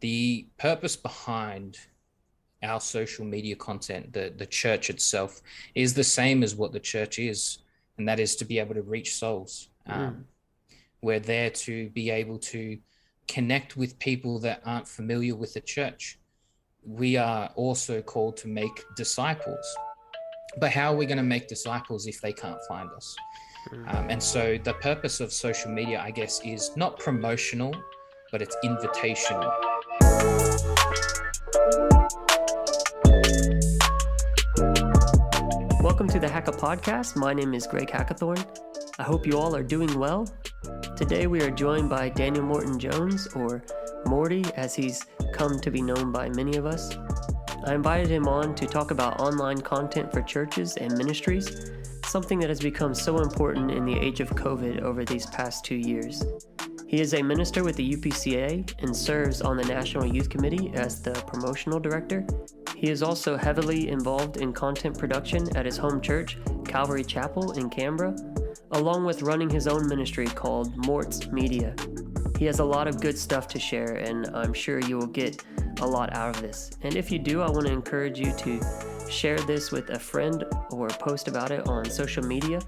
The purpose behind our social media content, the church itself, is the same as what the church is, and that is to be able to reach souls. We're there to be able to connect with people that aren't familiar with the church. We are also called to make disciples. But how are we going to make disciples if they can't find us? And so the purpose of social media, I guess, is not promotional, but it's invitational. Welcome to the Hacka Podcast. My name is Greg Hackathorn. I hope you all are doing well. Today we are joined by Daniel Morton-Jones, or Morty, as he's come to be known by many of us. I invited him on to talk about online content for churches and ministries, something that has become so important in the age of COVID over these past 2 years. He is a minister with the UPCA and serves on the National Youth Committee as the promotional director. He is also heavily involved in content production at his home church, Calvary Chapel in Canberra, along with running his own ministry called Mortz Media. He has a lot of good stuff to share, and I'm sure you will get a lot out of this. And if you do, I want to encourage you to share this with a friend or post about it on social media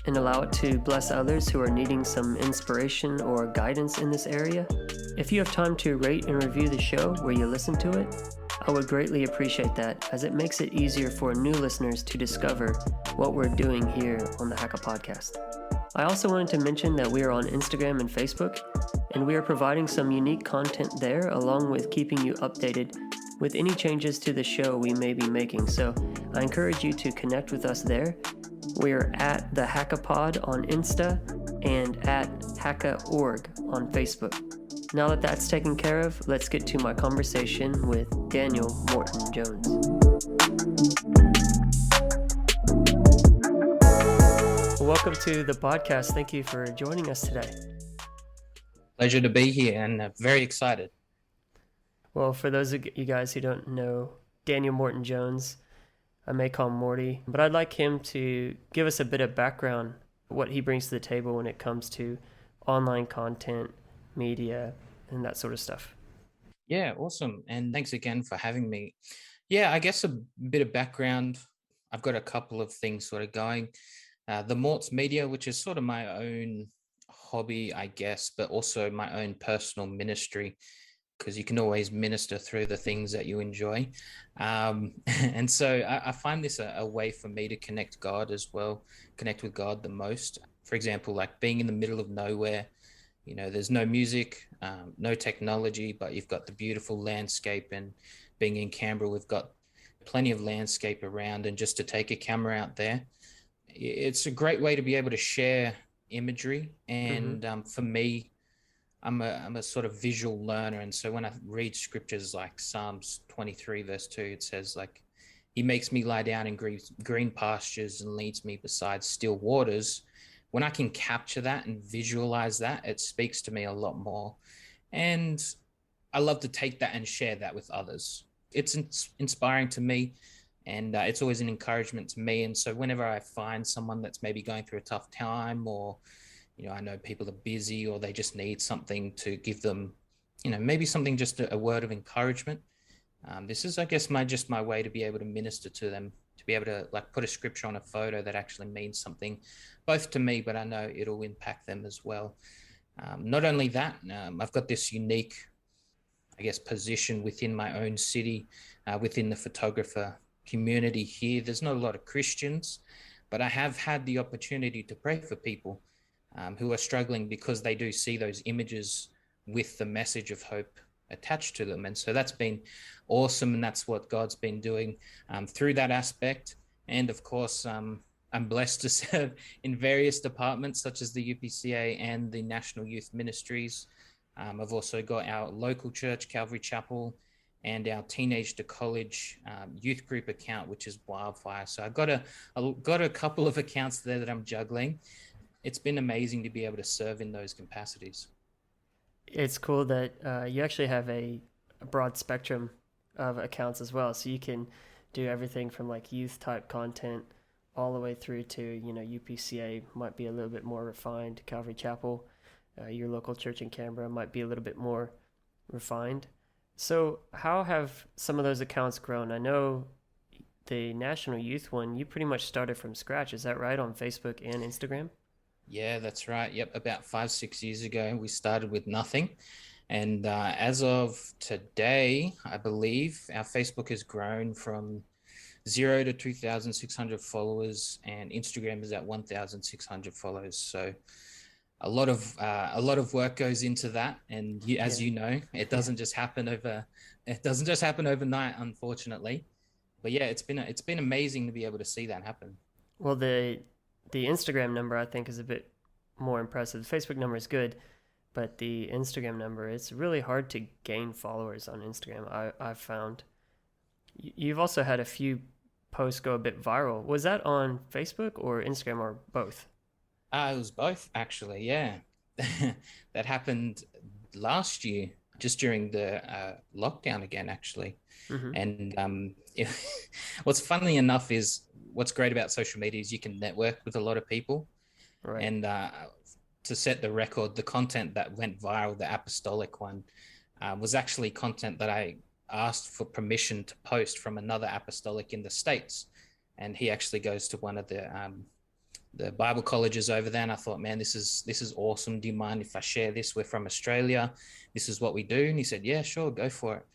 and allow it to bless others who are needing some inspiration or guidance in this area. If you have time to rate and review the show where you listen to it, I would greatly appreciate that, as it makes it easier for new listeners to discover what we're doing here on the Hacka Podcast. I also wanted to mention that we are on Instagram and Facebook, and we are providing some unique content there, along with keeping you updated with any changes to the show we may be making. So I encourage you to connect with us there. We're at the HackaPod on Insta and at Hacka.org on Facebook. Now that that's taken care of, let's get to my conversation with Daniel Morton-Jones. Welcome to the podcast. Thank you for joining us today. Pleasure to be here and very excited. Well, for those of you guys who don't know Daniel Morton-Jones, I may call him Morty, but I'd like him to give us a bit of background, what he brings to the table when it comes to online content, media, and that sort of stuff. Yeah, awesome. And thanks again for having me. Yeah, I guess a bit of background. I've got a couple of things sort of going. The Mortz Media, which is sort of my own hobby, I guess, but also my own personal ministry, because you can always minister through the things that you enjoy. And so I find this a way for me to connect God as well, connect with God the most. For example, like being in the middle of nowhere, you know, there's no music, no technology, but you've got the beautiful landscape. And being in Canberra, we've got plenty of landscape around, and just to take a camera out there, it's a great way to be able to share imagery. And for me, I'm a sort of visual learner. And so when I read scriptures like Psalms 23 verse 2, it says like, he makes me lie down in green pastures and leads me beside still waters. When I can capture that and visualize that, it speaks to me a lot more. And I love to take that and share that with others. It's inspiring to me, and it's always an encouragement to me. And so whenever I find someone that's maybe going through a tough time, or you know, I know people are busy, or they just need something to give them, you know, maybe something, just a word of encouragement. This is, I guess, my way to be able to minister to them, to be able to like put a scripture on a photo that actually means something, both to me, but I know it'll impact them as well. Not only that, I've got this unique, I guess, position within my own city, within the photographer community here. There's not a lot of Christians, but I have had the opportunity to pray for people who are struggling, because they do see those images with the message of hope attached to them. And so that's been awesome. And that's what God's been doing through that aspect. And of course, I'm blessed to serve in various departments, such as the UPCA and the National Youth Ministries. I've also got our local church, Calvary Chapel, and our teenage to college youth group account, which is Wildfire. So I've got a couple of accounts there that I'm juggling. It's been amazing to be able to serve in those capacities. It's cool that you actually have a broad spectrum of accounts as well. So you can do everything from like youth type content all the way through to, you know, UPCA might be a little bit more refined. Calvary Chapel, your local church in Canberra, might be a little bit more refined. So, how have some of those accounts grown? I know the National Youth one, you pretty much started from scratch. Is that right, on Facebook and Instagram? Yeah, that's right. Yep, about 5, 6 years ago, we started with nothing. And as of today, I believe our Facebook has grown from 0 to 2,600 followers, and Instagram is at 1,600 followers. So a lot of work goes into that, and as Yeah. you know, it Yeah. doesn't just happen over. It doesn't just happen overnight, unfortunately. But yeah, it's been amazing to be able to see that happen. Well, the Instagram number I think is a bit more impressive. The Facebook number is good, but the Instagram number, it's really hard to gain followers on Instagram. I've found. You've also had a few posts go a bit viral. Was that on Facebook or Instagram or both? It was both actually. Yeah, that happened last year, just during the lockdown again, actually. Mm-hmm. And what's funny enough is what's great about social media is you can network with a lot of people. Right. And to set the record, the content that went viral, the apostolic one, was actually content that I asked for permission to post from another apostolic in the States. And he actually goes to one of the Bible colleges over there. And I thought, man, this is awesome. Do you mind if I share this? We're from Australia. This is what we do. And he said, yeah, sure, go for it.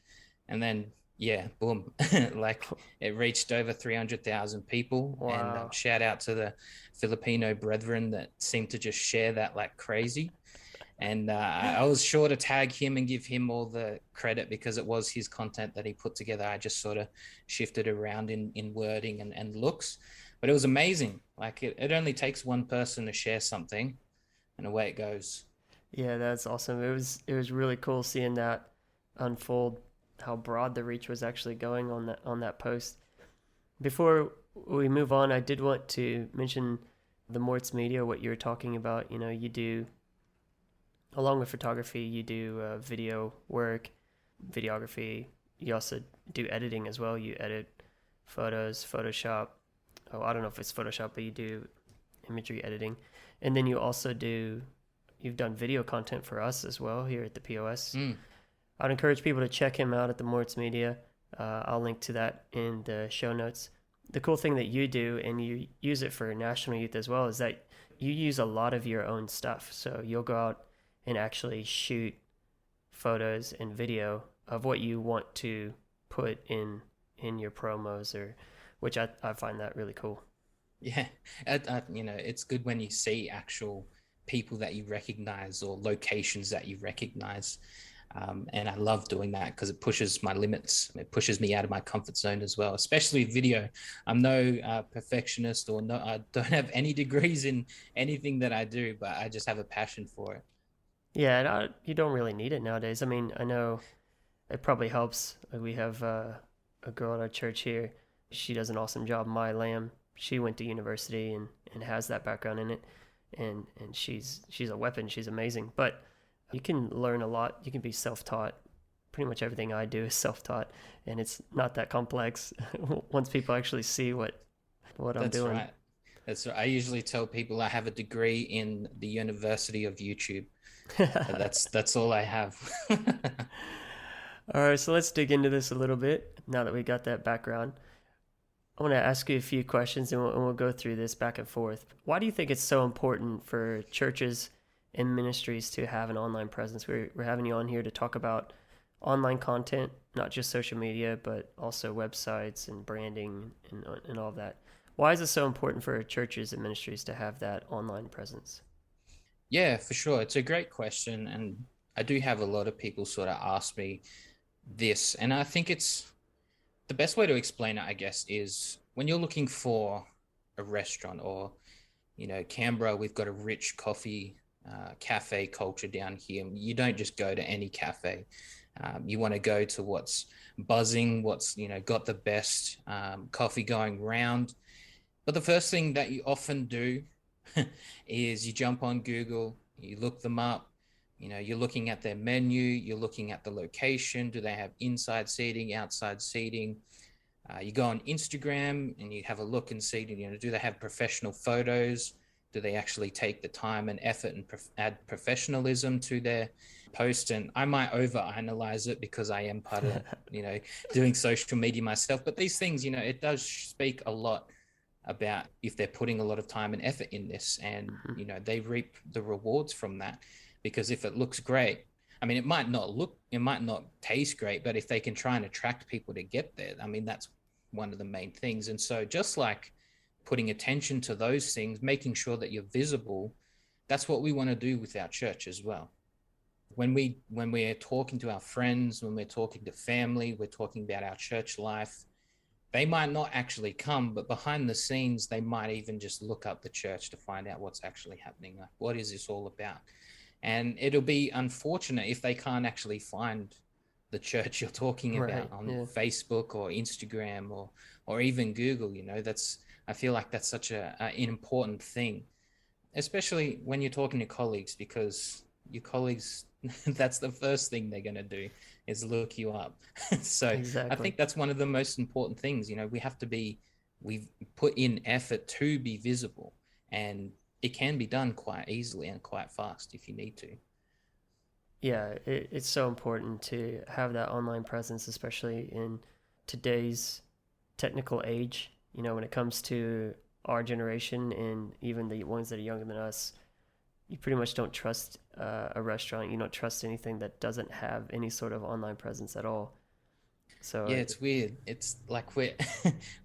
And then, yeah, boom, like it reached over 300,000 people. And Wow. shout out to the Filipino brethren that seem to just share that like crazy. And I was sure to tag him and give him all the credit because it was his content that he put together. I just sort of shifted around in wording and looks, but it was amazing. Like it only takes one person to share something, and away it goes. Yeah, that's awesome. It was really cool seeing that unfold, how broad the reach was actually going on that post. Before we move on, I did want to mention the Mortz Media, what you were talking about. You know, you do, along with photography, you do video work, videography. You also do editing as well. You edit photos, Photoshop. Oh, I don't know if it's Photoshop, but you do imagery editing. And then you've done video content for us as well here at the POS. Mm. I'd encourage people to check him out at the Mortz Media. I'll link to that in the show notes. The cool thing that you do, and you use it for national youth as well, is that you use a lot of your own stuff. So you'll go out and actually shoot photos and video of what you want to put in your promos, or which I find that really cool. Yeah, it's good when you see actual people that you recognize or locations that you recognize. And I love doing that because it pushes my limits. It pushes me out of my comfort zone as well, especially video. I'm no perfectionist, or no, I don't have any degrees in anything that I do, but I just have a passion for it. Yeah, and you don't really need it nowadays. I mean, I know it probably helps. We have a girl at our church here. She does an awesome job, My Lamb. She went to university and has that background in it, and she's a weapon. She's amazing. But you can learn a lot. You can be self-taught. Pretty much everything I do is self-taught, and it's not that complex once people actually see what I'm That's doing. right. That's right. I usually tell people I have a degree in the University of YouTube. That's all I have. All right, so let's dig into this a little bit now that we got that background. I want to ask you a few questions, and we'll go through this back and forth. Why do you think it's so important for churches and ministries to have an online presence? We're having you on here to talk about online content, not just social media, but also websites and branding and all of that. Why is it so important for churches and ministries to have that online presence? Yeah, for sure. It's a great question. And I do have a lot of people sort of ask me this. And I think it's the best way to explain it, I guess, is when you're looking for a restaurant, or, Canberra, we've got a rich coffee cafe culture down here. You don't just go to any cafe. You want to go to what's buzzing, what's, got the best coffee going round. But the first thing that you often do is you jump on Google, you look them up, you're looking at their menu, you're looking at the location. Do they have inside seating, outside seating? You go on Instagram and you have a look and see, do they have professional photos? Do they actually take the time and effort and add professionalism to their post, and I might overanalyze it because I am part of, doing social media myself. But these things, it does speak a lot about if they're putting a lot of time and effort in this, and they reap the rewards from that. Because if it looks great, I mean, it might not taste great, but if they can try and attract people to get there, I mean, that's one of the main things. And so just like putting attention to those things, making sure that you're visible, that's what we want to do with our church as well. When we're talking to our friends, when we're talking to family, we're talking about our church life, they might not actually come, but behind the scenes, they might even just look up the church to find out what's actually happening. Like, what is this all about? And it'll be unfortunate if they can't actually find the church you're talking about on Facebook or Instagram or even Google. I feel like that's such an important thing, especially when you're talking to colleagues, because your colleagues, that's the first thing they're going to do is look you up. So exactly. I think that's one of the most important things. We've put in effort to be visible, and it can be done quite easily and quite fast if you need to. Yeah, it's so important to have that online presence, especially in today's technical age. When it comes to our generation and even the ones that are younger than us, you pretty much don't trust a restaurant. You don't trust anything that doesn't have any sort of online presence at all. So yeah, it's weird. It's like we're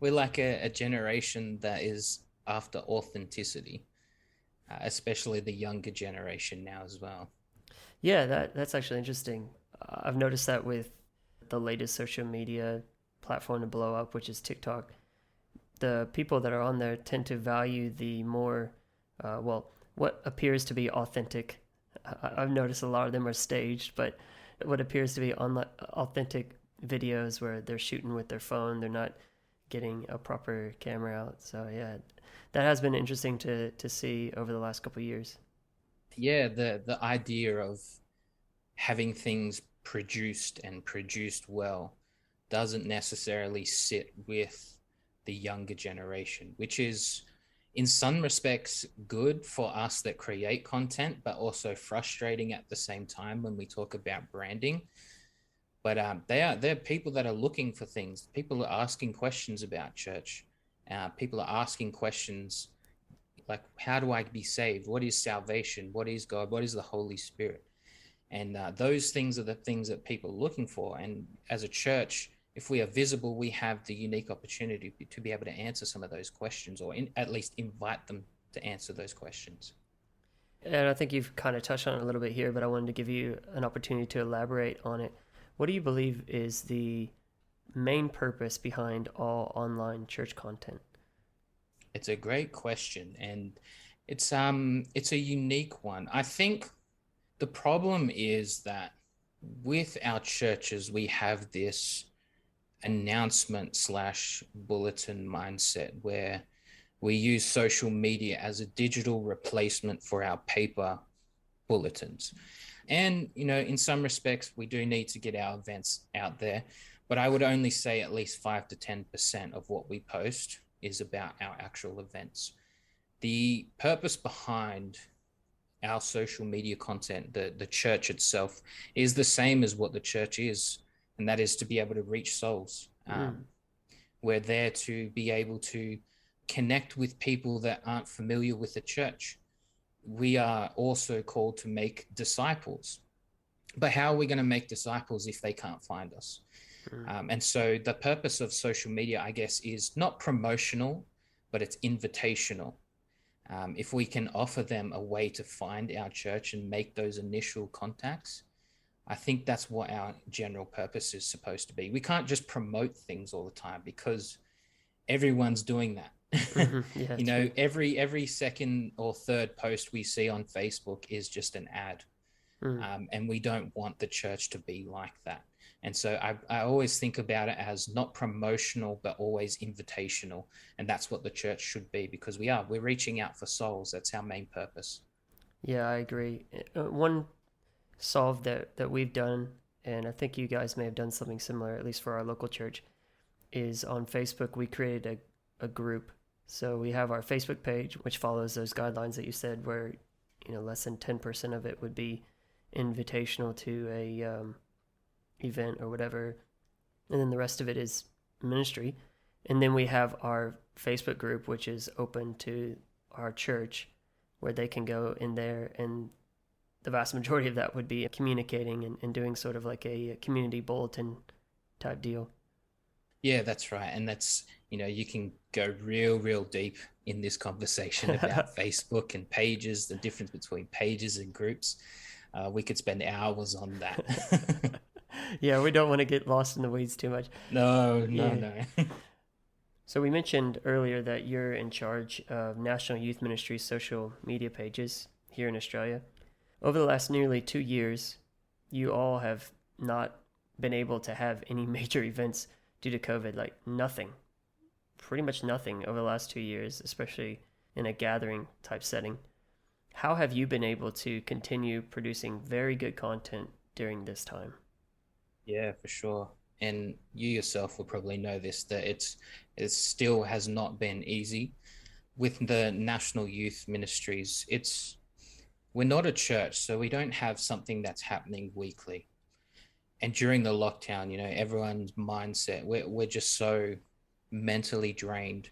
like a generation that is after authenticity, especially the younger generation now as well. Yeah, that's actually interesting. I've noticed that with the latest social media platform to blow up, which is TikTok. The people that are on there tend to value the more, what appears to be authentic. I've noticed a lot of them are staged, but what appears to be authentic videos where they're shooting with their phone, they're not getting a proper camera out. So yeah, that has been interesting to see over the last couple of years. Yeah, the idea of having things produced and produced well doesn't necessarily sit with the younger generation, which is in some respects good for us that create content, but also frustrating at the same time when we talk about branding. But they're people that are looking for things. People are asking questions about church. People are asking questions like, how do I be saved? What is salvation? What is God? What is the Holy Spirit? And those things are the things that people are looking for. And as a church, if we are visible, we have the unique opportunity to be able to answer some of those questions, or at least invite them to answer those questions. And I think you've kind of touched on it a little bit here, but I wanted to give you an opportunity to elaborate on it. What do you believe is the main purpose behind all online church content? It's a great question, and it's a unique one. I think the problem is that with our churches, we have this announcement / bulletin mindset where we use social media as a digital replacement for our paper bulletins. And, in some respects, we do need to get our events out there, but I would only say at least 5 to 10% of what we post is about our actual events. The purpose behind our social media content, the church itself, is the same as what the church is, and that is to be able to reach souls. We're there to be able to connect with people that aren't familiar with the church. We are also called to make disciples. But how are we going to make disciples if they can't find us? And so the purpose of social media, I guess, is not promotional, but it's invitational. If we can offer them a way to find our church and make those initial contacts, I think that's what our general purpose is supposed to be. We can't just promote things all the time because everyone's doing that. Yeah, every second or third post we see on Facebook is just an ad. And we don't want the church to be like that. And so I always think about it as not promotional, but always invitational. And that's what the church should be, because we're reaching out for souls. That's our main purpose. Yeah, I agree. One solve that we've done, and I think you guys may have done something similar, at least for our local church, is on Facebook, we created a group. So we have our Facebook page, which follows those guidelines that you said, where, less than 10% of it would be invitational to a event or whatever, and then the rest of it is ministry. And then we have our Facebook group, which is open to our church, where they can go in there, and the vast majority of that would be communicating and doing sort of like a community bulletin type deal. Yeah, that's right. And that's, you can go real deep in this conversation about Facebook and pages, the difference between pages and groups. We could spend hours on that. Yeah, we don't want to get lost in the weeds too much. No. So we mentioned earlier that you're in charge of National Youth Ministry's social media pages here in Australia. Over the last nearly 2 years, you all have not been able to have any major events due to COVID, like nothing, pretty much nothing over the last 2 years, especially in a gathering type setting. How have you been able to continue producing very good content during this time? Yeah, for sure. And you yourself will probably know this, that it still has not been easy with the National Youth Ministries. We're not a church, so we don't have something that's happening weekly. And during the lockdown, everyone's mindset, we're just so mentally drained.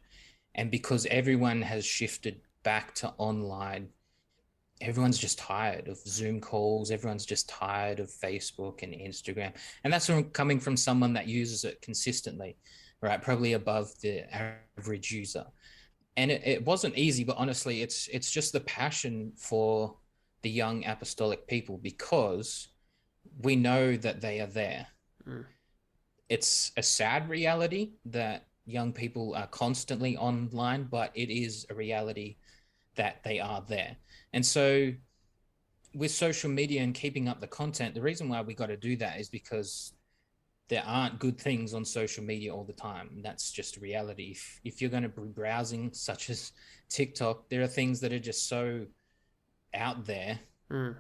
And because everyone has shifted back to online, everyone's just tired of Zoom calls. Everyone's just tired of Facebook and Instagram. And that's coming from someone that uses it consistently, right? Probably above the average user. And it wasn't easy, but honestly, it's just the passion for the young apostolic people, because we know that they are there. It's a sad reality that young people are constantly online, but it is a reality that they are there. And so with social media and keeping up the content, the reason why we got to do that is because there aren't good things on social media all the time. That's just a reality. If you're going to be browsing, such as TikTok, there are things that are just so out there.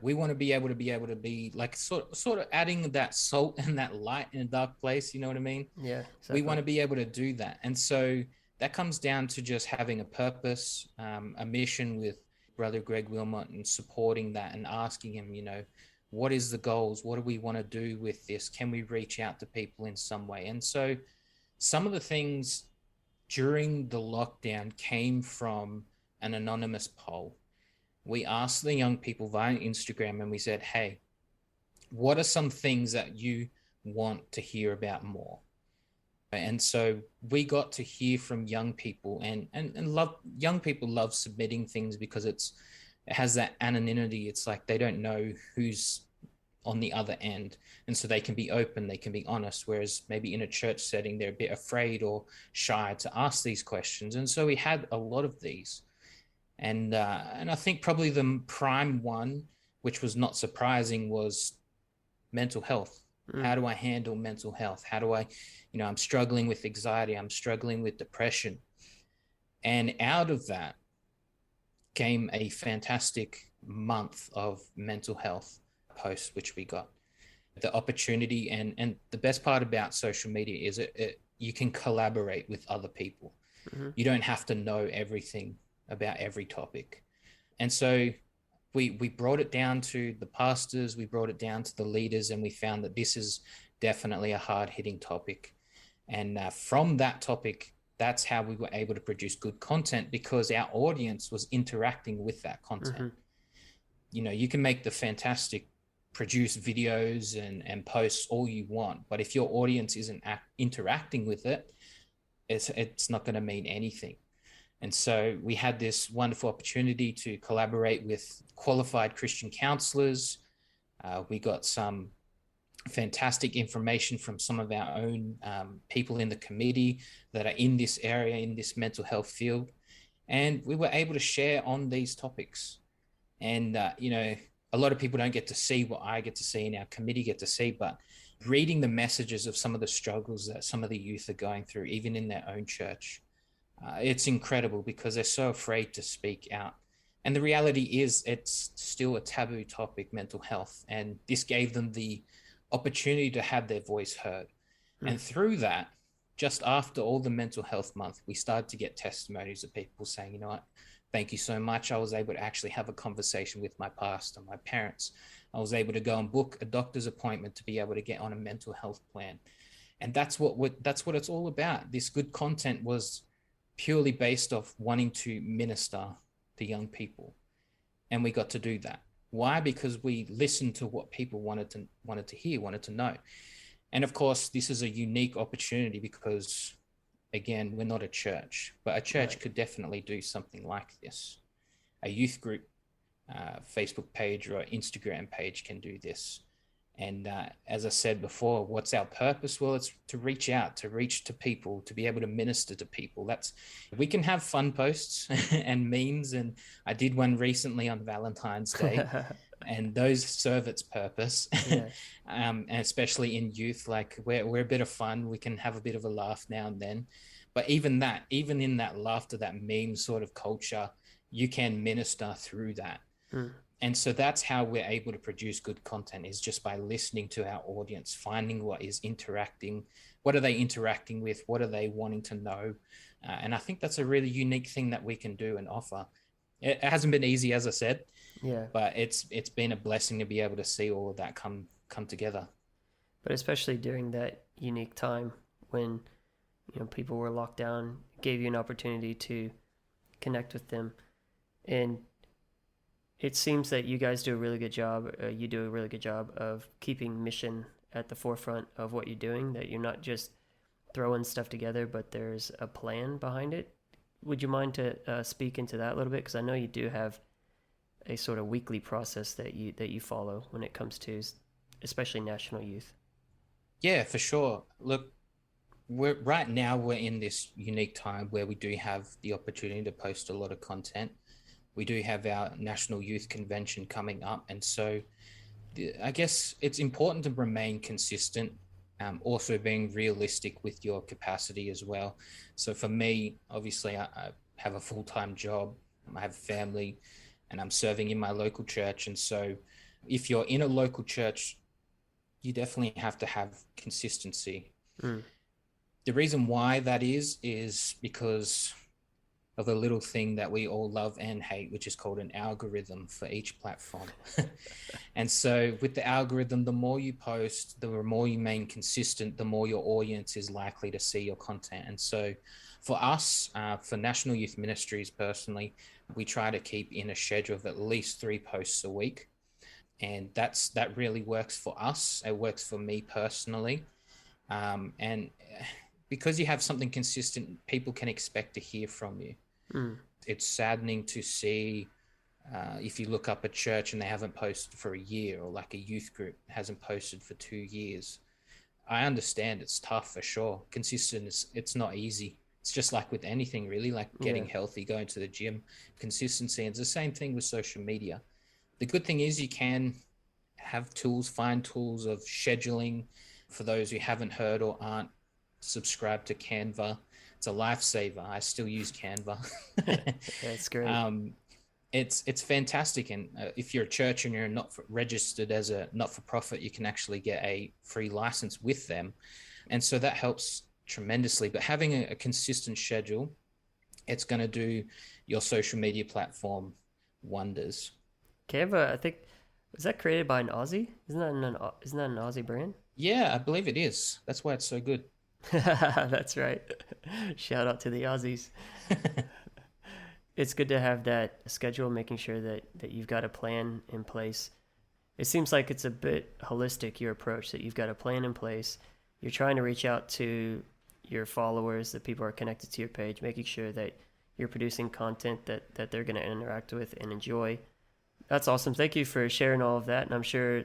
We want to be able to be like sort of adding that salt and that light in a dark place. You know what I mean? Yeah, exactly. We want to be able to do that. And so that comes down to just having a purpose, a mission with Brother Greg Wilmot, and supporting that and asking him, what is the goals? What do we want to do with this? Can we reach out to people in some way? And so some of the things during the lockdown came from an anonymous poll. We asked the young people via Instagram, and we said, hey, what are some things that you want to hear about more? And so we got to hear from young people, and young people love submitting things because it has that anonymity. It's like they don't know who's on the other end. And so they can be open, they can be honest, whereas maybe in a church setting, they're a bit afraid or shy to ask these questions. And so we had a lot of these. And I think probably the prime one, which was not surprising, was mental health. How do I handle mental health? How do I, I'm struggling with anxiety. I'm struggling with depression. And out of that came a fantastic month of mental health posts, which we got. The opportunity and the best part about social media is you can collaborate with other people. You don't have to know everything about every topic. And so we brought it down to the pastors, we brought it down to the leaders, and we found that this is definitely a hard-hitting topic. And from that topic, that's how we were able to produce good content, because our audience was interacting with that content. You can make the fantastic produce videos and posts all you want, but if your audience isn't interacting with it, it's not going to mean anything. And so we had this wonderful opportunity to collaborate with qualified Christian counselors. We got some fantastic information from some of our own people in the committee that are in this area, in this mental health field. And we were able to share on these topics. And, a lot of people don't get to see what I get to see and our committee get to see, but reading the messages of some of the struggles that some of the youth are going through, even in their own church, it's incredible because they're so afraid to speak out. And the reality is it's still a taboo topic, mental health. And this gave them the opportunity to have their voice heard. And through that, just after all the mental health month, we started to get testimonies of people saying, what, thank you so much. I was able to actually have a conversation with my pastor, my parents. I was able to go and book a doctor's appointment to be able to get on a mental health plan. And that's what it's all about. This good content was purely based off wanting to minister to young people, and we got to do that. Why? Because we listened to what people wanted to hear, wanted to know. And of course, this is a unique opportunity because, again, we're not a church, but a church Right. could definitely do something like this. A youth group, Facebook page or Instagram page can do this. And as I said before, what's our purpose? Well, it's to reach out, to reach to people, to be able to minister to people. We can have fun posts and memes. And I did one recently on Valentine's Day, and those serve its purpose. Yeah. And especially in youth, like we're a bit of fun. We can have a bit of a laugh now and then. But even in that laughter, that meme sort of culture, you can minister through that. Mm. And so that's how we're able to produce good content, is just by listening to our audience, finding what are they interacting with, what are they wanting to know. And I think that's a really unique thing that we can do and offer. It hasn't been easy, as I said, Yeah. but it's been a blessing to be able to see all of that come together. But especially during that unique time when, people were locked down, gave you an opportunity to connect with them. And it seems that you guys do a really good job. You do a really good job of keeping mission at the forefront of what you're doing, that you're not just throwing stuff together, but there's a plan behind it. Would you mind to speak into that a little bit? Because I know you do have a sort of weekly process that you follow when it comes to especially national youth. Yeah, for sure. Look, we're in this unique time where we do have the opportunity to post a lot of content. We do have our National Youth Convention coming up. And so I guess it's important to remain consistent, also being realistic with your capacity as well. So for me, obviously, I have a full-time job, I have a family, and I'm serving in my local church. And so if you're in a local church, you definitely have to have consistency. Mm. The reason why that is because of a little thing that we all love and hate, which is called an algorithm for each platform. And so with the algorithm, the more you post, the more you remain consistent, the more your audience is likely to see your content. And so for us, for National Youth Ministries personally, we try to keep in a schedule of at least 3 posts a week. And that really works for us. It works for me personally. And because you have something consistent, people can expect to hear from you. Mm. It's saddening to see if you look up a church and they haven't posted for a year, or like a youth group hasn't posted for 2 years. I understand it's tough for sure. It's not easy. It's just like with anything really, like getting healthy, going to the gym, consistency. And it's the same thing with social media. The good thing is you can find tools of scheduling. For those who haven't heard or aren't subscribed to Canva, it's a lifesaver. I still use Canva. That's great. It's fantastic. And if you're a church and you're registered as a not-for-profit, you can actually get a free license with them. And so that helps tremendously. But having a consistent schedule, it's going to do your social media platform wonders. Canva, I think, was that created by an Aussie? Isn't that an Aussie brand? Yeah, I believe it is. That's why it's so good. That's right. Shout out to the Aussies. It's good to have that schedule, making sure that you've got a plan in place. It seems like it's a bit holistic, your approach, that you've got a plan in place. You're trying to reach out to your followers, the people who are connected to your page, making sure that you're producing content that they're going to interact with and enjoy. That's awesome. Thank you for sharing all of that. And I'm sure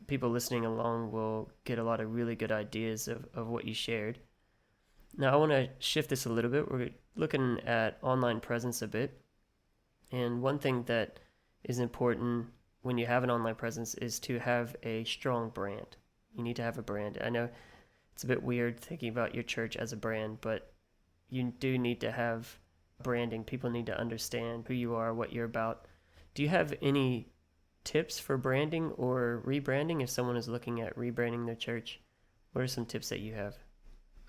people listening along will get a lot of really good ideas of what you shared. Now, I want to shift this a little bit. We're looking at online presence a bit. And one thing that is important when you have an online presence is to have a strong brand. You need to have a brand. I know it's a bit weird thinking about your church as a brand, but you do need to have branding. People need to understand who you are, what you're about. Do you have any tips for branding or rebranding if someone is looking at rebranding their church? What are some tips that you have?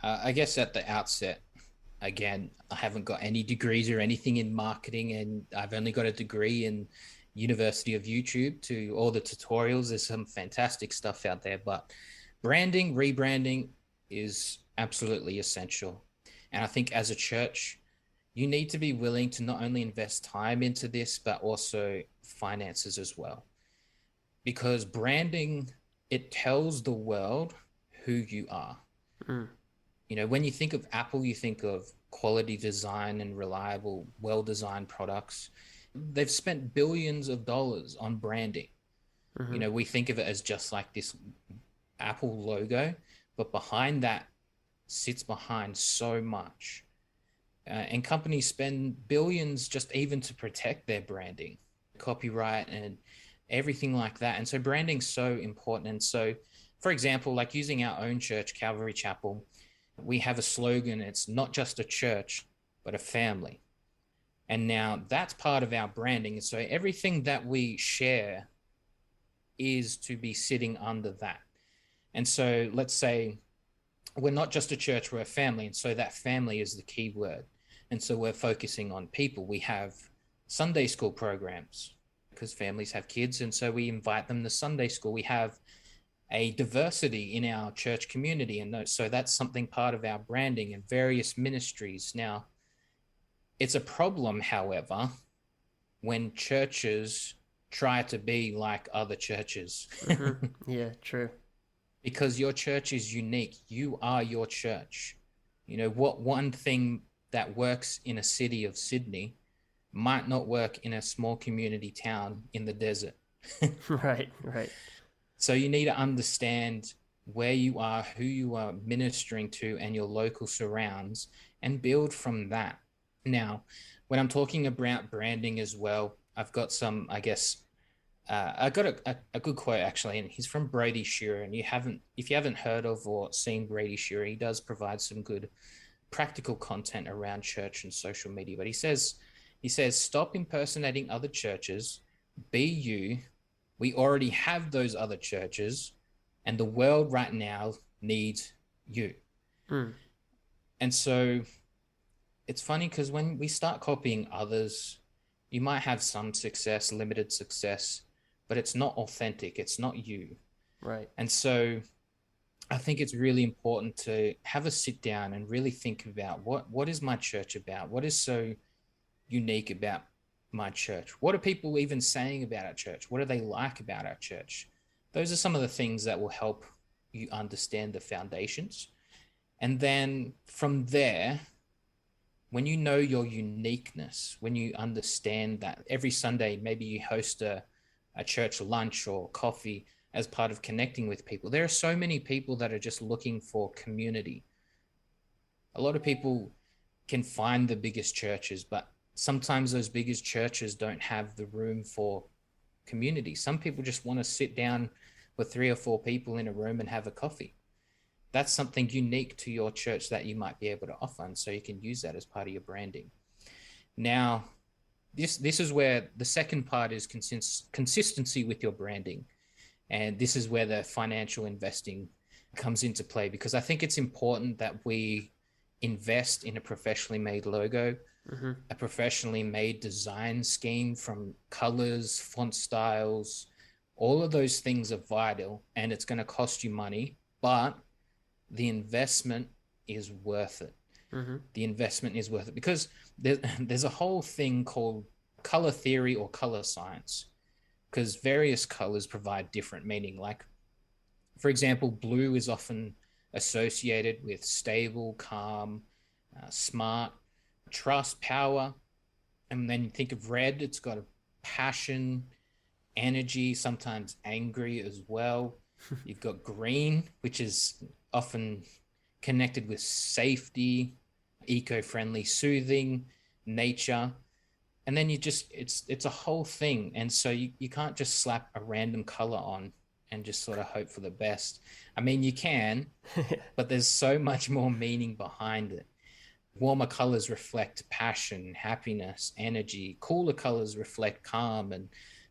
I guess at the outset, again, I haven't got any degrees or anything in marketing, and I've only got a degree in University of YouTube to all the tutorials. There's some fantastic stuff out there, but branding, rebranding is absolutely essential. And I think as a church, you need to be willing to not only invest time into this, but also finances as well. Because branding, it tells the world who you are. Mm. When you think of Apple, you think of quality design and reliable, well-designed products. They've spent billions of dollars on branding. Mm-hmm. We think of it as just like this Apple logo, but behind that sits behind so much. And companies spend billions just even to protect their branding, copyright and everything like that. And so branding's so important. And so, for example, like using our own church, Calvary Chapel, we have a slogan. It's not just a church, but a family. And now that's part of our branding. So everything that we share is to be sitting under that. And so let's say we're not just a church, we're a family. And so that family is the key word. And so we're focusing on people. We have Sunday school programs because families have kids. And so we invite them to Sunday school. We have a diversity in our church community. And so that's something part of our branding and various ministries. Now, it's a problem, however, when churches try to be like other churches. Mm-hmm. Yeah, true. Because your church is unique. You are your church. What one thing that works in a city of Sydney might not work in a small community town in the desert. Right. So you need to understand where you are, who you are ministering to, and your local surrounds, and build from that. Now, when I'm talking about branding as well, I've got some, I guess, I got a good quote actually, and he's from Brady Shearer. And if you haven't heard of or seen Brady Shearer, he does provide some good practical content around church and social media. But he says, stop impersonating other churches, be you. We already have those other churches, and the world right now needs you. Mm. And so it's funny because when we start copying others, you might have some success, limited success, but it's not authentic. It's not you. Right. And so I think it's really important to have a sit down and really think about what is my church about? What is so unique about my church? What are people even saying about our church? What do they like about our church? Those are some of the things that will help you understand the foundations. And then from there, when you know your uniqueness, when you understand that every Sunday, maybe you host a church lunch or coffee as part of connecting with people. There are so many people that are just looking for community. A lot of people can find the biggest churches, but sometimes those biggest churches don't have the room for community. Some people just want to sit down with 3 or 4 people in a room and have a coffee. That's something unique to your church that you might be able to offer. And so you can use that as part of your branding. Now, this is where the second part is consistency with your branding. And this is where the financial investing comes into play, because I think it's important that we invest in a professionally made logo, Mm-hmm. a professionally made design scheme, from colors, font styles. All of those things are vital, and it's going to cost you money, but the investment is worth it. Mm-hmm. The investment is worth it because there's a whole thing called color theory or color science, because various colors provide different meaning. Like, for example, blue is often associated with stable, calm, smart, trust, power. And then you think of red, it's got a passion, energy, sometimes angry as well. You've got green, which is often connected with safety, eco-friendly, soothing, nature. And then it's a whole thing. And so you can't just slap a random color on and just sort of hope for the best. I mean, you can, but there's so much more meaning behind it. Warmer colors reflect passion, happiness, energy. Cooler colors reflect calm and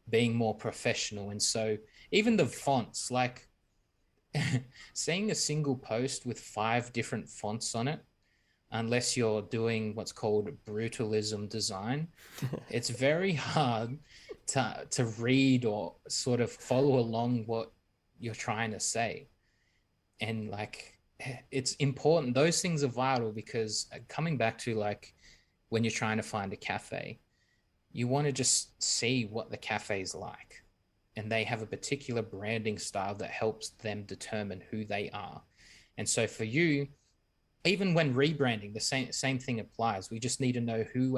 being more professional. And so even the fonts, like seeing a single post with 5 different fonts on it, unless you're doing what's called brutalism design, it's very hard to read or sort of follow along what you're trying to say. And like, it's important. Those things are vital because coming back to like when you're trying to find a cafe, you want to just see what the cafe is like. And they have a particular branding style that helps them determine who they are. And so for you, even when rebranding, the same thing applies. We just need to know who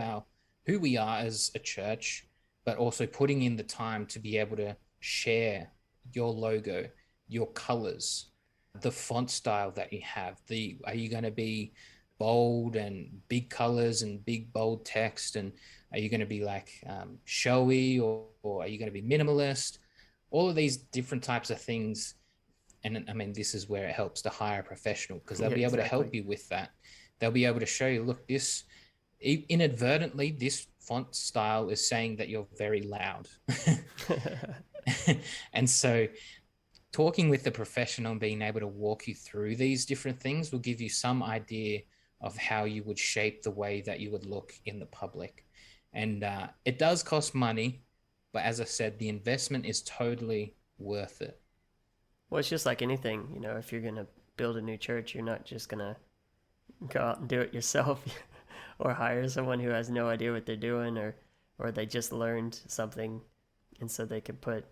we are as a church, but also putting in the time to be able to share your logo, your colors, the font style that you have. Are you going to be bold and big colors and big bold text, and are you going to be like showy, or are you going to be minimalist? All of these different types of things. And I mean, this is where it helps to hire a professional, because they'll Yeah, be able to exactly. help you with that. They'll be able to show you, look, this inadvertently, this font style is saying that you're very loud. And so talking with the professional and being able to walk you through these different things will give you some idea of how you would shape the way that you would look in the public. And it does cost money, but as I said, the investment is totally worth it. Well, it's just like anything, you know, if you're going to build a new church, you're not just going to go out and do it yourself or hire someone who has no idea what they're doing, or they just learned something and so they can put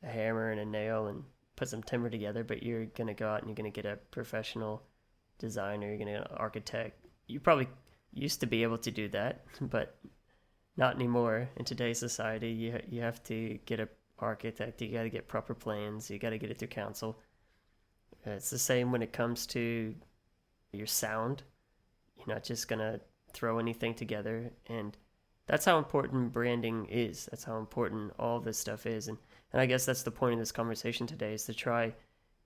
a hammer and a nail and put some timber together. But you're going to go out and you're going to get a professional designer, you're going to get an architect. You probably used to be able to do that, but not anymore. In today's society, you have to get a architect, you got to get proper plans, you got to get it through council. It's the same when it comes to your sound. You're not just gonna throw anything together, and that's how important branding is. That's how important all this stuff is, and I guess that's the point of this conversation today, is to try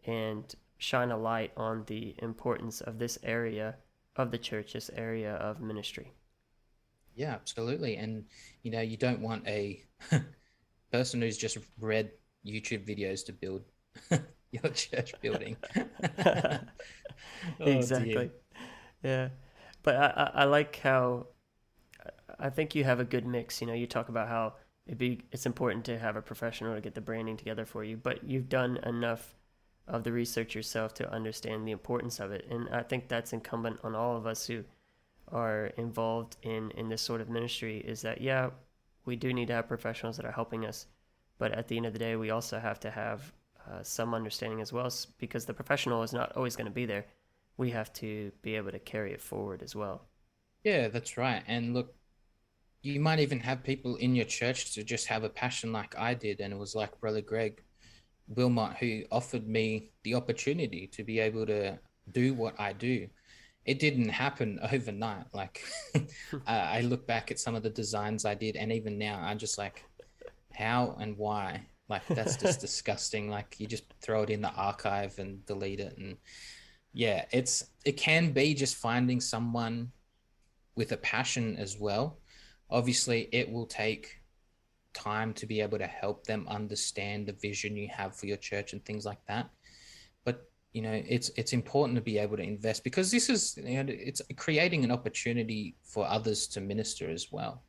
and shine a light on the importance of this area of the church, this area of ministry. Yeah, absolutely. And you don't want a person who's just read YouTube videos to build your church building. Oh dear. Exactly. Yeah. But I like how I think you have a good mix. You know, you talk about how it's important to have a professional to get the branding together for you, but you've done enough of the research yourself to understand the importance of it. And I think that's incumbent on all of us who are involved in this sort of ministry, is that, yeah, we do need to have professionals that are helping us. But at the end of the day, we also have to have some understanding as well, because the professional is not always going to be there. We have to be able to carry it forward as well. Yeah, that's right. And look, you might even have people in your church to just have a passion like I did. And it was like Brother Greg Wilmot who offered me the opportunity to be able to do what I do. It didn't happen overnight. Like I look back at some of the designs I did, and even now I'm just like, how and why? Like, that's just disgusting. Like, you just throw it in the archive and delete it. And yeah, it can be just finding someone with a passion as well. Obviously, it will take time to be able to help them understand the vision you have for your church and things like that. But it's important to be able to invest, because this is it's creating an opportunity for others to minister as well.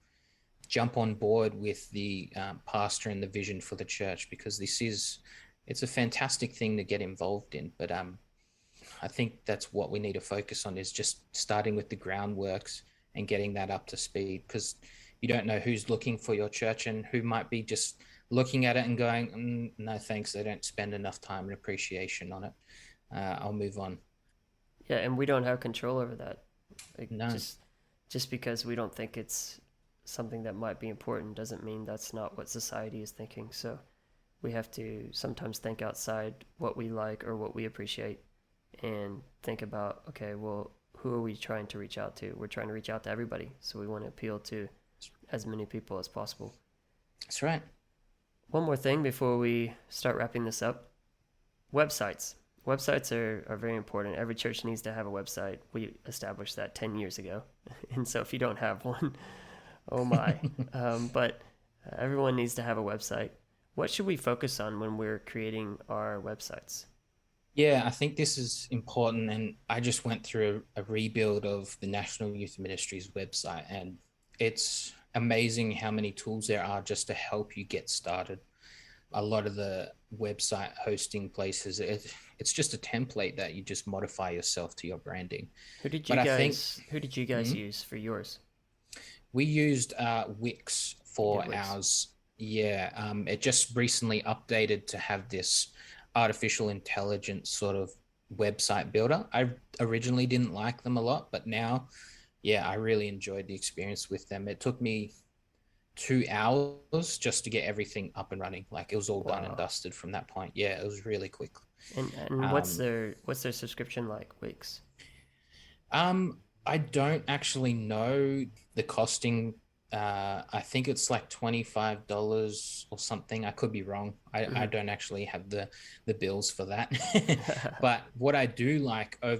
Jump on board with the pastor and the vision for the church, because it's a fantastic thing to get involved in. But I think that's what we need to focus on, is just starting with the groundworks and getting that up to speed, because you don't know who's looking for your church and who might be just looking at it and going, no thanks, they don't spend enough time and appreciation on it. I'll move on. Yeah, and we don't have control over that. Like, No. just because we don't think it's something that might be important doesn't mean that's not what society is thinking. So we have to sometimes think outside what we like or what we appreciate, and think about, okay, well, who are we trying to reach out to? We're trying to reach out to everybody, so we want to appeal to as many people as possible. That's right. One more thing before we start wrapping this up. Websites. Websites are very important. Every church needs to have a website. We established that 10 years ago. And so if you don't have one, oh my. But everyone needs to have a website. What should we focus on when we're creating our websites? Yeah, I think this is important. And I just went through a rebuild of the National Youth Ministries website, and it's amazing how many tools there are just to help you get started. A lot of the website hosting places, it's just a template that you just modify yourself to your branding. But I think Who did you guys use for yours? we used Wix You did for Wix. ours. Yeah, it just recently updated to have this artificial intelligence sort of website builder. I originally didn't like them a lot, but now, yeah, I really enjoyed the experience with them. It took me 2 hours just to get everything up and running. Like, it was all done and Wow. dusted from that point. Yeah, it was really quick. And Um, what's their subscription like, Wix? I don't actually know the costing. I think it's like $25 or something. I could be wrong. I Mm-hmm. don't actually have the bills for that. But what I do like of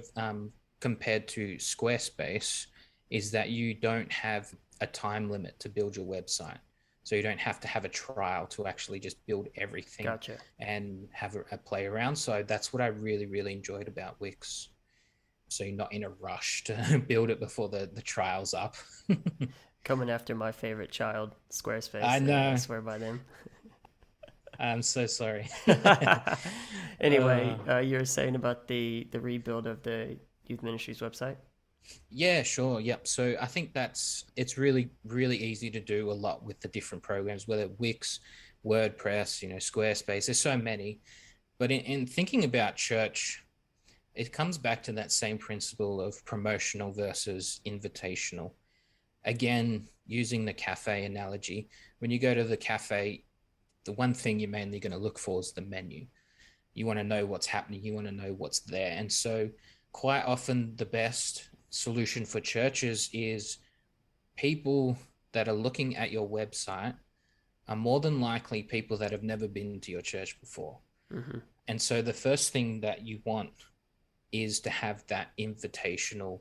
compared to Squarespace is that you don't have a time limit to build your website. So you don't have to have a trial to actually just build everything Gotcha. and have a play around. So that's what I really, really enjoyed about Wix. So you're not in a rush to build it before the trial's up. Coming after my favorite child, I Squarespace. I know. swear by them. I'm so sorry. Anyway, uh, you were saying about the rebuild of the youth ministries website. yeah, sure. Yep. So I think it's really, really easy to do a lot with the different programs, whether Wix, WordPress, Squarespace. There's so many. But in thinking about church, it comes back to that same principle of promotional versus invitational. Again, using the cafe analogy, when you go to the cafe, the one thing you're mainly going to look for is the menu. You want to know what's happening, you want to know what's there. And so, quite often, the best solution for churches is people that are looking at your website are more than likely people that have never been to your church before. Mm-hmm. And so, the first thing that you want is to have that invitational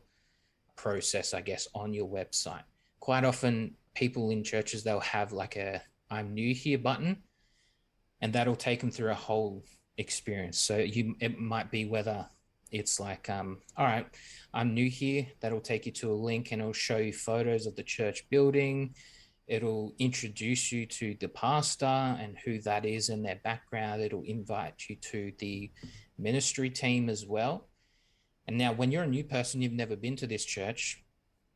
process, I guess, on your website. Quite often, people in churches, they'll have like a I'm new here button, and that'll take them through a whole experience. So it might be whether it's like, all right, I'm new here. That'll take you to a link and it'll show you photos of the church building. It'll introduce you to the pastor and who that is and their background. It'll invite you to the ministry team as well. And now, when you're a new person, you've never been to this church.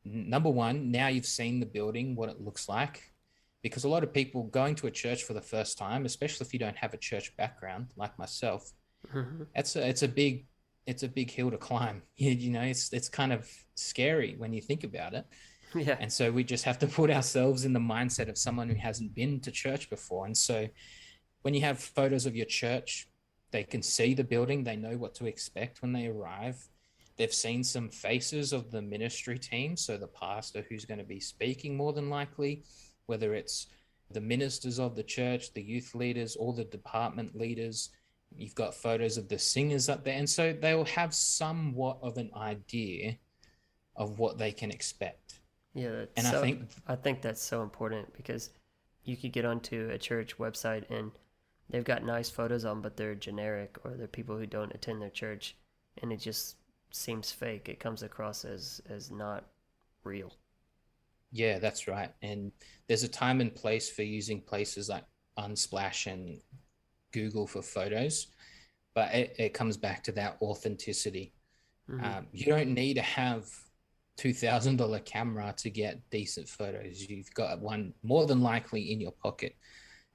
Number one, now you've seen the building, what it looks like, because a lot of people going to a church for the first time, especially if you don't have a church background like myself, Mm-hmm. it's a big hill to climb. It's kind of scary when you think about it. Yeah. And so we just have to put ourselves in the mindset of someone who hasn't been to church before. And so when you have photos of your church, they can see the building, they know what to expect when they arrive. They've seen some faces of the ministry team, so the pastor who's going to be speaking more than likely, whether it's the ministers of the church, the youth leaders, all the department leaders. You've got photos of the singers up there. And so they'll have somewhat of an idea of what they can expect. Yeah. And I think, I think that's so important because you could get onto a church website and they've got nice photos on, but they're generic or they're people who don't attend their church, and it just seems fake. It comes across as not real. yeah, that's right. And there's a time and place for using places like Unsplash and Google for photos, but it comes back to that authenticity. Mm-hmm. You don't need to have $2,000 camera to get decent photos. You've got one more than likely in your pocket.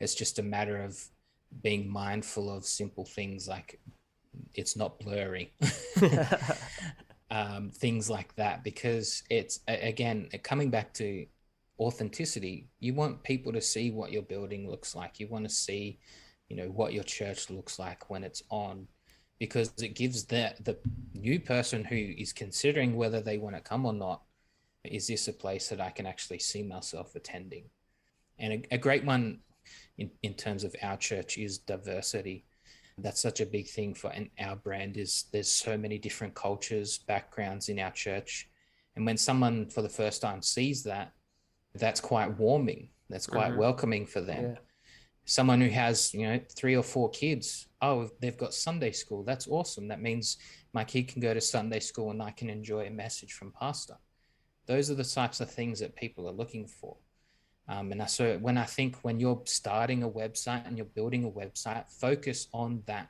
It's just a matter of being mindful of simple things like it's not blurry. Things like that, because it's, again, coming back to authenticity. You want people to see what your building looks like. You want to see, what your church looks like when it's on, because it gives the new person who is considering whether they want to come or not, is this a place that I can actually see myself attending? And a great one in terms of our church is diversity. That's such a big thing for our brand. Is there's so many different cultures, backgrounds in our church, and when someone for the first time sees that, that's quite warming. That's quite Mm-hmm. welcoming for them. Yeah. Someone who has 3 or 4 kids, oh, they've got Sunday school. That's awesome. That means my kid can go to Sunday school and I can enjoy a message from pastor. Those are the types of things that people are looking for. So when I think when you're starting a website and you're building a website, focus on that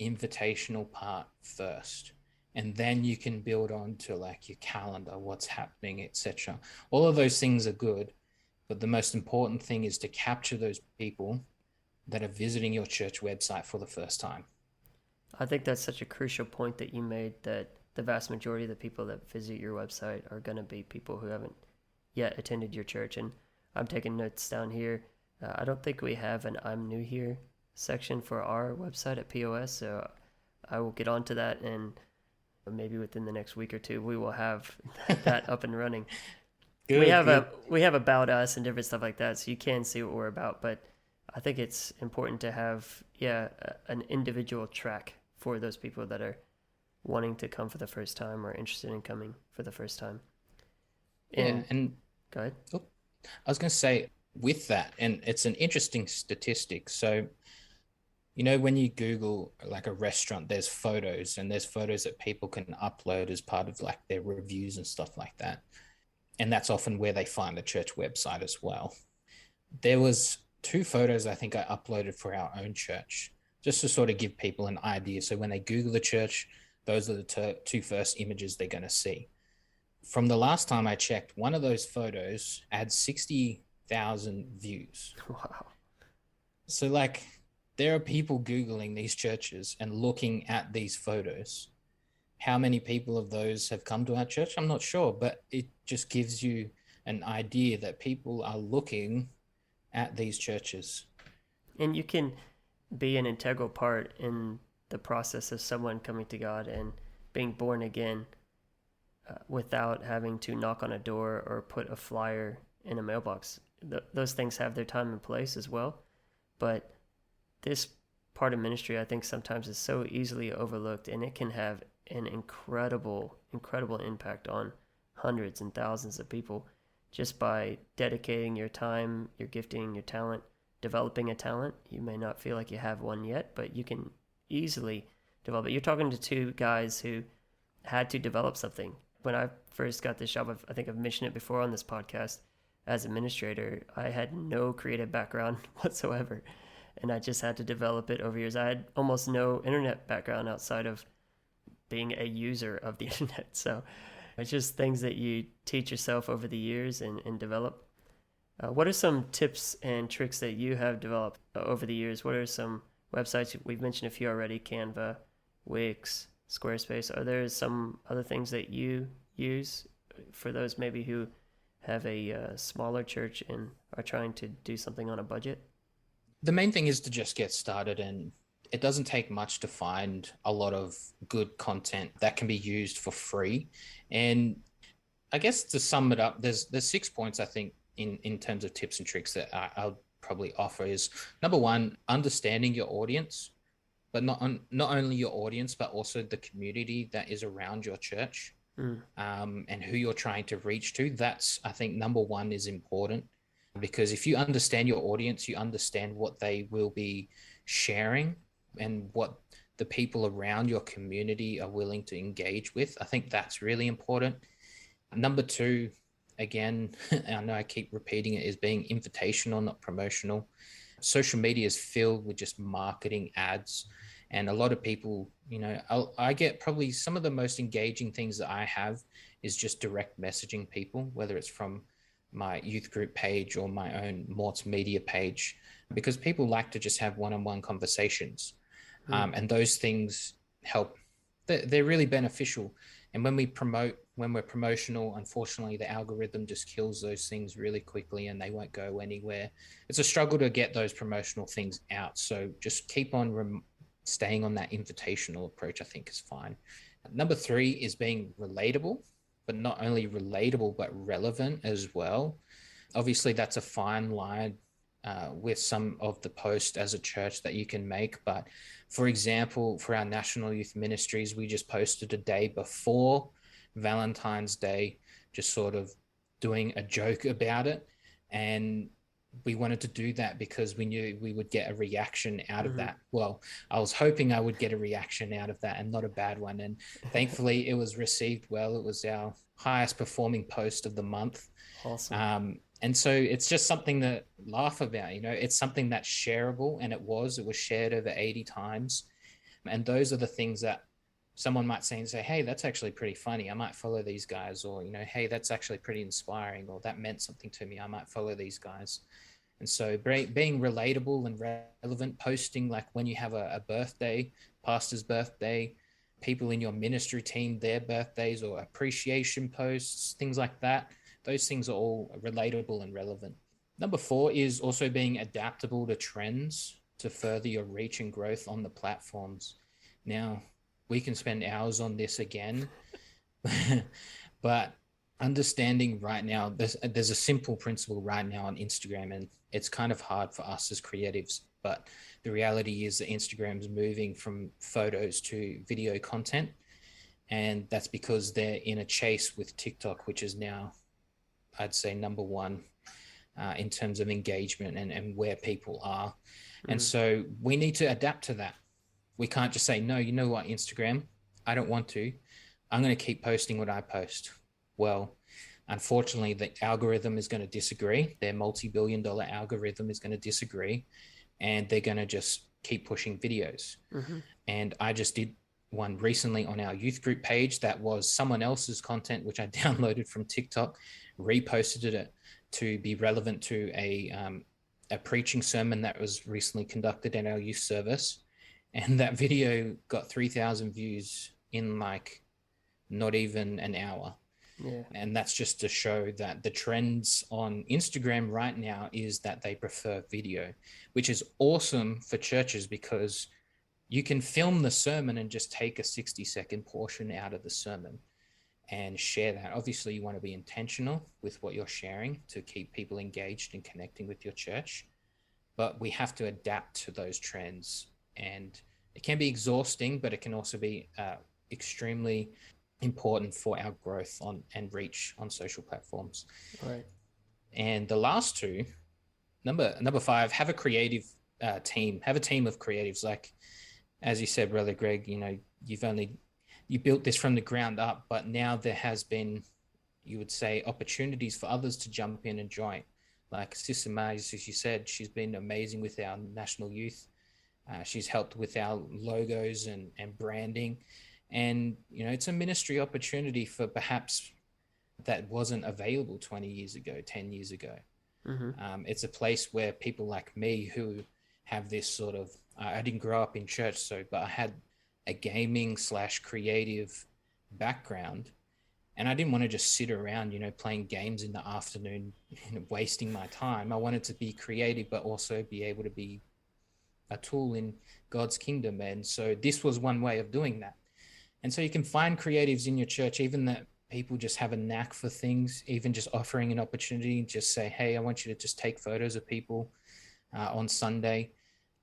invitational part first. And then you can build on to like your calendar, what's happening, etc. All of those things are good, but the most important thing is to capture those people that are visiting your church website for the first time. I think that's such a crucial point that you made, that the vast majority of the people that visit your website are going to be people who haven't yet attended your church. And I'm taking notes down here. I don't think we have an I'm new here section for our website at POS, so I will get onto that, and maybe within the next week or two we will have that up and running. Good, we have about us and different stuff like that, so you can see what we're about. But I think it's important to have an individual track for those people that are wanting to come for the first time or interested in coming for the first time. And go ahead. Oh, I was going to say with that, and it's an interesting statistic. So, when you Google like a restaurant, there's photos, and there's photos that people can upload as part of like their reviews and stuff like that. And that's often where they find the church website as well. There was 2 photos I think I uploaded for our own church, just to sort of give people an idea. So when they Google the church, those are the 2 first images they're going to see. From the last time I checked, one of those photos had 60,000 views. Wow. So like there are people Googling these churches and looking at these photos. How many people of those have come to our church? I'm not sure, but it just gives you an idea that people are looking at these churches. And you can be an integral part in the process of someone coming to God and being born again without having to knock on a door or put a flyer in a mailbox. Those things have their time and place as well. But this part of ministry, I think, sometimes is so easily overlooked, and it can have an incredible impact on hundreds and thousands of people just by dedicating your time, your gifting, your talent, developing a talent. You may not feel like you have one yet, but you can easily develop it. You're talking to 2 guys who had to develop something. When I first got this job, I think I've mentioned it before on this podcast, as administrator, I had no creative background whatsoever, and I just had to develop it over years. I had almost no internet background outside of being a user of the internet. So it's just things that you teach yourself over the years and develop. What are some tips and tricks that you have developed over the years? What are some websites? We've mentioned a few already: Canva, Wix, Squarespace. Are there some other things that you use for those maybe who have a smaller church and are trying to do something on a budget? The main thing is to just get started, and it doesn't take much to find a lot of good content that can be used for free. And I guess to sum it up, there's 6 points I think in terms of tips and tricks that I'll probably offer is: number 1, understanding your audience, but not only your audience, but also the community that is around your church, and who you're trying to reach to. That's, I think, number 1 is important, because if you understand your audience, you understand what they will be sharing and what the people around your community are willing to engage with. I think that's really important. Number 2, again, I know I keep repeating it, is being invitational, not promotional. Social media is filled with just marketing ads. And a lot of people, I get probably some of the most engaging things that I have is just direct messaging people, whether it's from my youth group page or my own Mortz Media page, because people like to just have one-on-one conversations. And those things help. They're really beneficial. And when we're promotional, unfortunately, the algorithm just kills those things really quickly and they won't go anywhere. It's a struggle to get those promotional things out. So just keep on staying on that invitational approach, I think, is fine. Number 3 is being relatable, but not only relatable, but relevant as well. Obviously, that's a fine line with some of the posts as a church that you can make. But for example, for our national youth ministries, we just posted a day before Valentine's Day, just sort of doing a joke about it. And we wanted to do that because we knew we would get a reaction out of that. Well, I was hoping I would get a reaction out of that, and not a bad one. And thankfully it was received well. It was our highest performing post of the month. Awesome. And so it's just something to laugh about. It's something that's shareable, and it was shared over 80 times. And those are the things that someone might see and say, hey, that's actually pretty funny, I might follow these guys. Or, hey, that's actually pretty inspiring, or that meant something to me, I might follow these guys. And so being relatable and relevant, posting like when you have a birthday, pastor's birthday, people in your ministry team, their birthdays, or appreciation posts, things like that. Those things are all relatable and relevant. Number 4 is also being adaptable to trends to further your reach and growth on the platforms. Now, we can spend hours on this again, but understanding right now, there's a simple principle right now on Instagram, and it's kind of hard for us as creatives, but the reality is that Instagram is moving from photos to video content, and that's because they're in a chase with TikTok, which is now, I'd say, number 1 in terms of engagement and where people are. And so we need to adapt to that. We can't just say, no, you know what, Instagram, I don't want to. I'm going to keep posting what I post. Well, unfortunately, the algorithm is going to disagree. Their multi-billion-dollar algorithm is going to disagree, and they're going to just keep pushing videos. And I just did one recently on our youth group page that was someone else's content, which I downloaded from TikTok, reposted it to be relevant to a preaching sermon that was recently conducted in our youth service. And that video got 3,000 views in like not even an hour. Yeah. And that's just to show that the trends on Instagram right now is that they prefer video, which is awesome for churches because you can film the sermon and just take a 60-second portion out of the sermon and share that. Obviously, you want to be intentional with what you're sharing to keep people engaged and connecting with your church, but we have to adapt to those trends. And it can be exhausting, but it can also be extremely important for our growth on and reach on social platforms. Right. And the last two, number 5, have a creative team. Have a team of creatives. Like, as you said, Brother Greg, you built this from the ground up, but now there has been, you would say, opportunities for others to jump in and join. Like Sister Mays, as you said, she's been amazing with our national youth. She's helped with our logos and branding. And, it's a ministry opportunity for perhaps that wasn't available 20 years ago, 10 years ago. It's a place where people like me who have this sort of, I didn't grow up in church, but I had a gaming / creative background. And I didn't want to just sit around, playing games in the afternoon, wasting my time. I wanted to be creative, but also be able to be a tool in God's kingdom. And so this was one way of doing that. And so you can find creatives in your church, even that people just have a knack for things, even just offering an opportunity, just say, hey, I want you to just take photos of people on Sunday.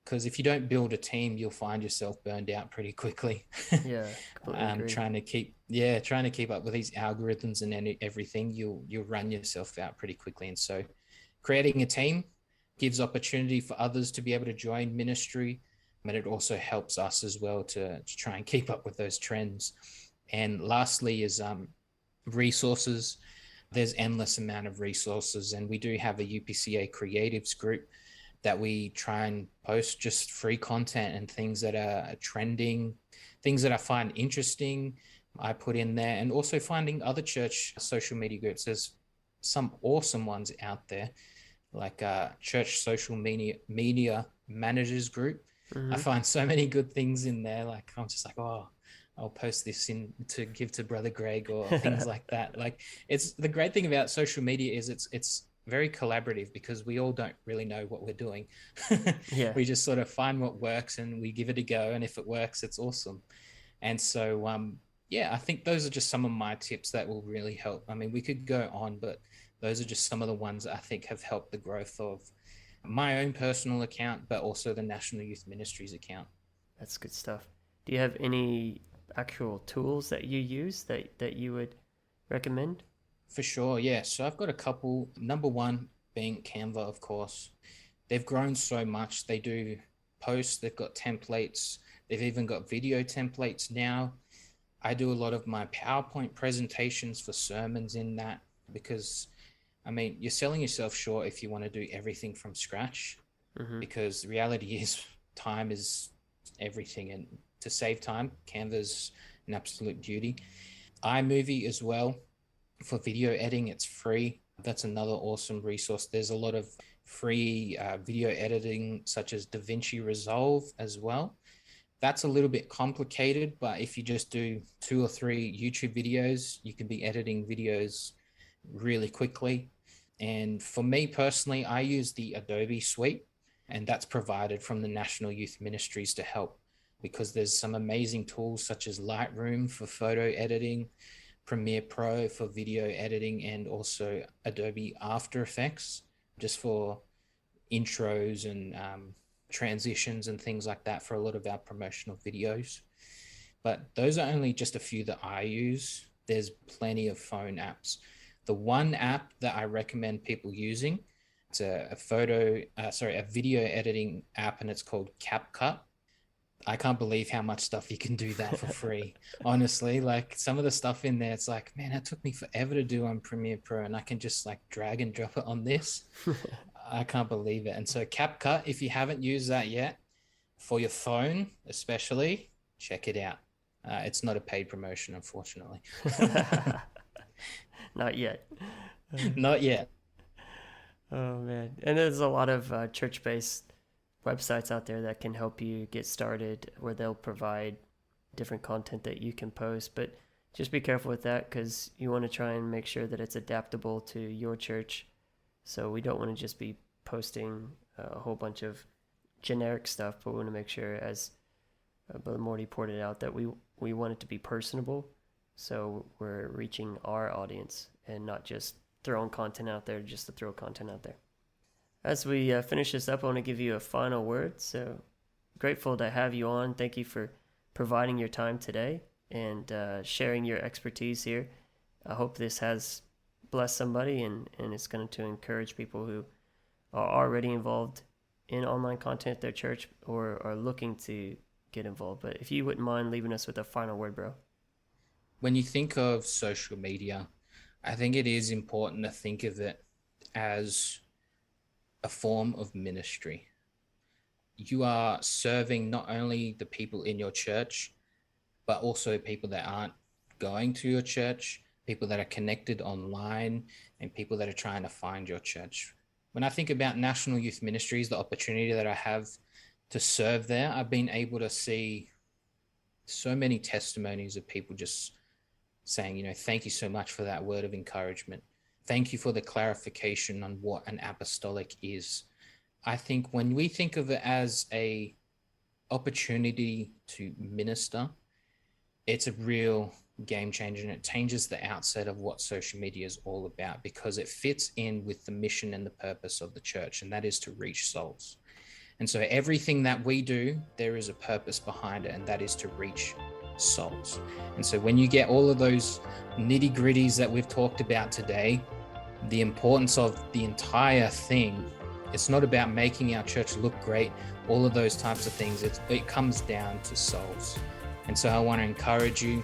Because if you don't build a team, you'll find yourself burned out pretty quickly. Yeah, completely agree. trying to keep up with these algorithms and everything, you'll run yourself out pretty quickly. And so creating a team gives opportunity for others to be able to join ministry, but it also helps us as well to try and keep up with those trends. And lastly is resources. There's endless amount of resources, and we do have a UPCA creatives group that we try and post just free content and things that are trending, things that I find interesting, I put in there. And also finding other church social media groups. There's some awesome ones out there, like Church Social Media Managers Group. I find so many good things in there. Like, I'm just like, oh, I'll post this in to give to Brother Greg or things like that. Like, it's the great thing about social media is it's very collaborative because we all don't really know what we're doing. Yeah. We just sort of find what works and we give it a go. And if it works, it's awesome. And so, I think those are just some of my tips that will really help. I mean, we could go on, but those are just some of the ones that I think have helped the growth of my own personal account, but also the National Youth Ministries account. That's good stuff. Do you have any actual tools that you use that you would recommend? For sure, yeah. So I've got a couple. Number 1 being Canva, of course. They've grown so much. They do posts, they've got templates, they've even got video templates now. I do a lot of my PowerPoint presentations for sermons in that because I mean, you're selling yourself short if you want to do everything from scratch, because the reality is time is everything. And to save time, Canva's an absolute beauty. iMovie as well, for video editing, it's free. That's another awesome resource. There's a lot of free video editing, such as DaVinci Resolve as well. That's a little bit complicated, but if you just do 2 or 3 YouTube videos, you can be editing videos really quickly. And for me personally, I use the Adobe suite, and that's provided from the National Youth Ministries to help, because there's some amazing tools such as Lightroom for photo editing, Premiere Pro for video editing, and also Adobe After Effects just for intros and transitions and things like that for a lot of our promotional videos. But those are only just a few that I use. There's plenty of phone apps. The one app that I recommend people using, it's a video editing app, and it's called CapCut. I can't believe how much stuff you can do that for free. Honestly, like some of the stuff in there, it's like, man, that took me forever to do on Premiere Pro, and I can just like drag and drop it on this. I can't believe it. And so CapCut, if you haven't used that yet, for your phone especially, check it out. It's not a paid promotion, unfortunately. Not yet. Not yet. Oh, man. And there's a lot of church-based websites out there that can help you get started, where they'll provide different content that you can post. But just be careful with that, because you want to try and make sure that it's adaptable to your church. So we don't want to just be posting a whole bunch of generic stuff, but we want to make sure, as Brother Morty pointed out, that we want it to be personable. So we're reaching our audience and not just throwing content out there just to throw content out there. As we finish this up, I want to give you a final word. So grateful to have you on. Thank you for providing your time today and sharing your expertise here. I hope this has blessed somebody, and it's going to encourage people who are already involved in online content at their church or are looking to get involved. But if you wouldn't mind leaving us with a final word, bro. When you think of social media, I think it is important to think of it as a form of ministry. You are serving not only the people in your church, but also people that aren't going to your church, people that are connected online, and people that are trying to find your church. When I think about National Youth Ministries, the opportunity that I have to serve there, I've been able to see so many testimonies of people just saying, thank you so much for that word of encouragement. Thank you for the clarification on what an apostolic is. I think when we think of it as a opportunity to minister, it's a real game changer, and it changes the outset of what social media is all about, because it fits in with the mission and the purpose of the church, and that is to reach souls. And so everything that we do, there is a purpose behind it, and that is to reach souls. And so when you get all of those nitty gritties that we've talked about today, the importance of the entire thing, it's not about making our church look great, all of those types of things. It comes down to souls. And so I want to encourage you,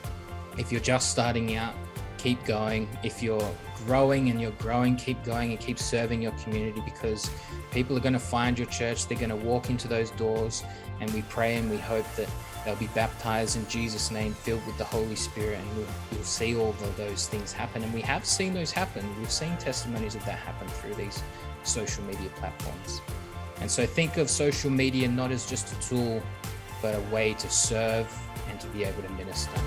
if you're just starting out, keep going. If you're growing, keep going and keep serving your community, because people are going to find your church. They're going to walk into those doors, and we pray and we hope that they'll be baptized in Jesus' name, filled with the Holy Spirit, and we'll see all of those things happen. And we have seen those happen. We've seen testimonies of that happen through these social media platforms. And so think of social media not as just a tool, but a way to serve and to be able to minister.